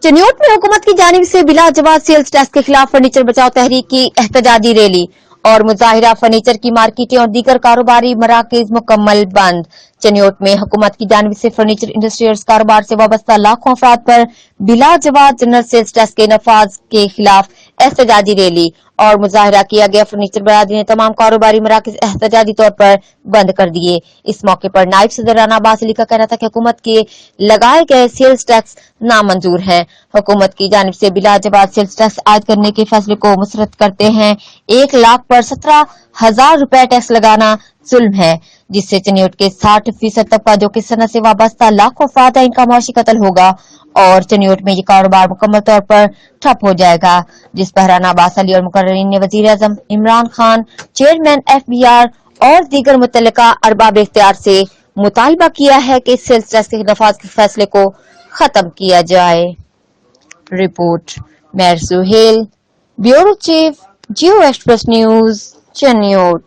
चनियोट में हुकूमत की जानिब से बिला जवाब सेल्स टैक्स के खिलाफ फर्नीचर बचाओ तहरीक की एहतजाजी रैली और मुजाहिरा। फर्नीचर की मार्केटें और दीगर कारोबारी मराकज मुकम्मल बंद। चनियोट में हुकूमत की जानिब से फर्नीचर इंडस्ट्री और इस कारोबार से वाबस्ता लाखों अफराद पर बिला जवाब जनरल सेल्स टैक्स के नफाज के खिलाफ एहतजाजी रैली और मुजाहिरा किया गया। फर्नीचर बरादरी ने तमाम कारोबारी मराकज एहतजाजी तौर पर बंद कर दिए। इस मौके पर नायब सदर राना अब्बास अली का कहना था कि हुकूमत के लगाए गए सेल्स टैक्स नामंजूर है। हुकूमत की जानिब से बिला जवाब सेल्स टैक्स आयद करने के फैसले को मुसरत करते हैं। 1 लाख पर 17,000 रुपए टैक्स लगाना जुल्म है, जिससे चनियोट के 60% तबका जो कि सनत से वाबस्ता लाखों अफराद है, इनका माशी कत्ल होगा और चनियोट में ये कारोबार मुकम्मल तौर पर ठप हो जाएगा। जिस पर राना अब्बास अली और मुकर्ररीन ने वजीर आजम इमरान खान, चेयरमैन FBR और दीगर मुतल्लिका अरबाब इख्तियार से मुतालबा किया है कि सेल्स टैक्स के नफाज के फैसले को खत्म किया जाए। रिपोर्ट मेहर सुहेल, ब्यूरो चीफ, जियो एक्सप्रेस न्यूज, चनियोट।